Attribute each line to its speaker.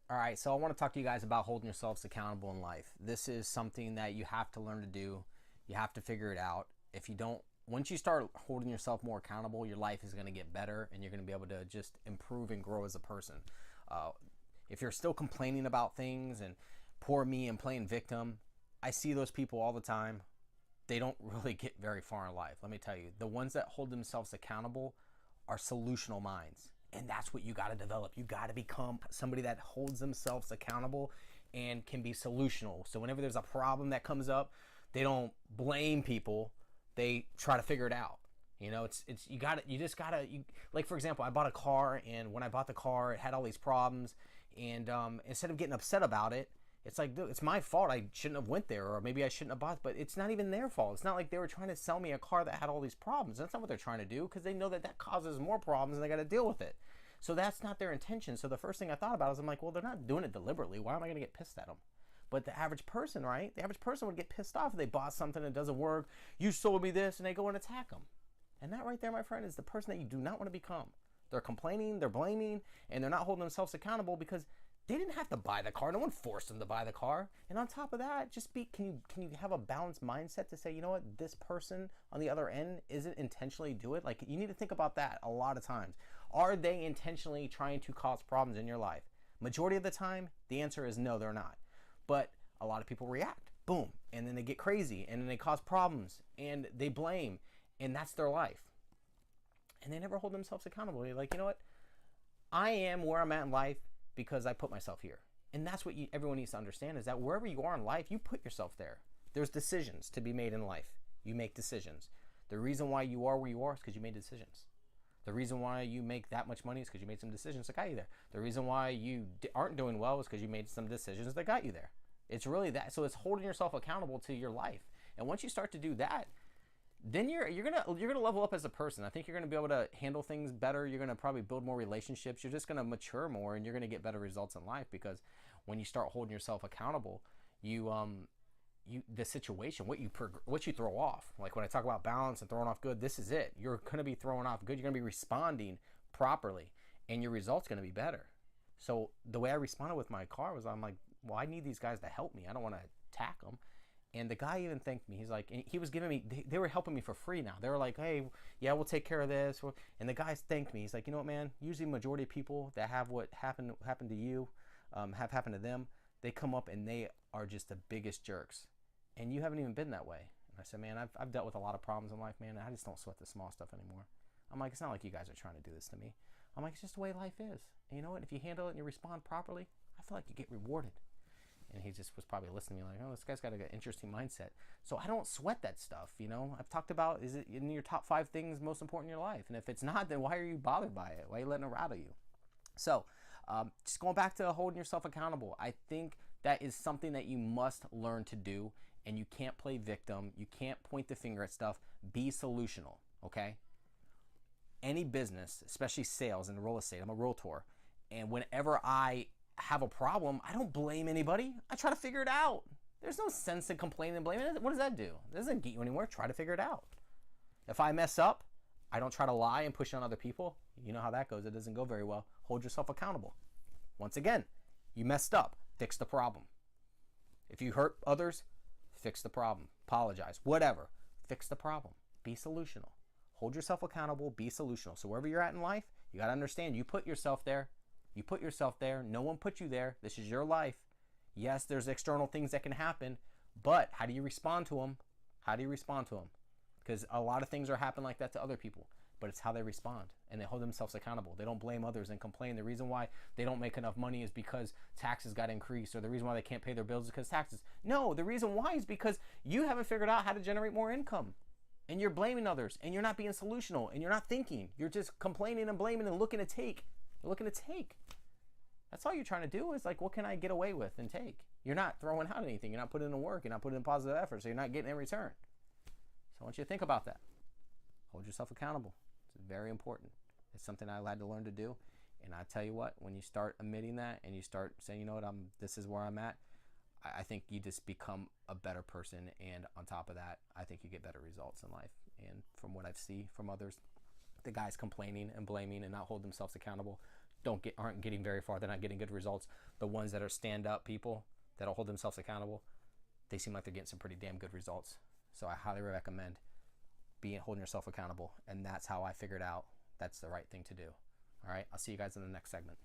Speaker 1: All right, so I want to talk to you guys about holding yourselves accountable in life. This is something that you have to learn to do. You have to figure it out. If you don't, once you start holding yourself more accountable, your life is going to get better and you're going to be able to just improve and grow as a person. Uh, if you're still complaining about things and poor me and playing victim, I see those people all the time. They don't really get very far in life. Let me tell you, the ones that hold themselves accountable are solutional minds. And that's what you got to develop. You got to become somebody that holds themselves accountable and can be solutional. So whenever there's a problem that comes up, they don't blame people. They try to figure it out. You know, it's like, for example, I bought a car, and when I bought the car, it had all these problems. And instead of getting upset about it, it's like, dude, it's my fault. I shouldn't have went there, or maybe I shouldn't have bought. But it's not even their fault. It's not like they were trying to sell me a car that had all these problems. That's not what they're trying to do, because they know that that causes more problems and they got to deal with it. So that's not their intention. So the first thing I thought about is, I'm like, well, they're not doing it deliberately. Why am I going to get pissed at them? But the average person, right? The average person would get pissed off if they bought something that doesn't work. You sold me this, and they go and attack them. And that right there, my friend, is the person that you do not want to become. They're complaining, they're blaming, and they're not holding themselves accountable because they didn't have to buy the car. No one forced them to buy the car. And on top of that, just can you have a balanced mindset to say, you know what, this person on the other end isn't intentionally do it. Like, you need to think about that a lot of times. Are they intentionally trying to cause problems in your life? Majority of the time, the answer is no, they're not. But a lot of people react, boom, and then they get crazy, and then they cause problems, and they blame, and that's their life. And they never hold themselves accountable. They're like, you know what, I am where I'm at in life because I put myself here. And that's what everyone needs to understand, is that wherever you are in life, you put yourself there. There's decisions to be made in life. You make decisions. The reason why you are where you are is because you made decisions. The reason why you make that much money is because you made some decisions that got you there. The reason why you aren't doing well is because you made some decisions that got you there. It's really that. So it's holding yourself accountable to your life. And once you start to do that, then you're gonna level up as a person. I think you're gonna be able to handle things better. You're gonna probably build more relationships. You're just gonna mature more, and you're gonna get better results in life, because when you start holding yourself accountable, the situation, what you throw off. Like when I talk about balance and throwing off good, this is it. You're gonna be throwing off good. You're gonna be responding properly, and your results gonna be better. So the way I responded with my car was, I'm like, well, I need these guys to help me. I don't want to attack them. And the guy even thanked me. He's like, and he was giving me, they were helping me for free now. They were like, hey, yeah, we'll take care of this. And the guys thanked me. He's like, you know what, man? Usually majority of people that have what happened to you, have happened to them, they come up and they are just the biggest jerks. And you haven't even been that way. And I said, man, I've dealt with a lot of problems in life, man. And I just don't sweat the small stuff anymore. I'm like, it's not like you guys are trying to do this to me. I'm like, it's just the way life is. And you know what? If you handle it and you respond properly, I feel like you get rewarded. And he just was probably listening to me like, oh, this guy's got an interesting mindset. So I don't sweat that stuff, you know? I've talked about, is it in your top 5 things most important in your life? And if it's not, then why are you bothered by it? Why are you letting it rattle you? So just going back to holding yourself accountable, I think that is something that you must learn to do. And you can't play victim. You can't point the finger at stuff. Be solutional, okay? Any business, especially sales and real estate, I'm a realtor. And whenever I have a problem, I don't blame anybody. I try to figure it out. There's no sense in complaining and blaming. What does that do? It doesn't get you anywhere. Try to figure it out. If I mess up, I don't try to lie and push on other people. You know how that goes. It doesn't go very well. Hold yourself accountable. Once again, you messed up. Fix the problem. If you hurt others, fix the problem. Apologize. Whatever. Fix the problem. Be solutional. Hold yourself accountable. Be solutional. So wherever you're at in life, you got to understand, you put yourself there. You put yourself there. No one put you there. This is your life. Yes, there's external things that can happen, but how do you respond to them? How do you respond to them? Because a lot of things are happening like that to other people, but it's how they respond, and they hold themselves accountable. They don't blame others and complain. The reason why they don't make enough money is because taxes got increased, or the reason why they can't pay their bills is because taxes. No, the reason why is because you haven't figured out how to generate more income. And you're blaming others, and you're not being solutional, and you're not thinking. You're just complaining and blaming and looking to take. You're looking to take. That's all you're trying to do, is like, what can I get away with and take? You're not throwing out anything. You're not putting in work. You're not putting in positive effort, so you're not getting in return. So I want you to think about that. Hold yourself accountable. It's very important. It's something I had to learn to do. And I tell you what, when you start admitting that and you start saying, you know what, this is where I'm at, I think you just become a better person. And on top of that, I think you get better results in life. And from what I've seen from others, the guys complaining and blaming and not hold themselves accountable aren't getting very far. They're not getting good results. The ones that are stand-up people that'll hold themselves accountable, they seem like they're getting some pretty damn good results. So I highly recommend holding yourself accountable. And that's how I figured out that's the right thing to do. All right, I'll see you guys in the next segment.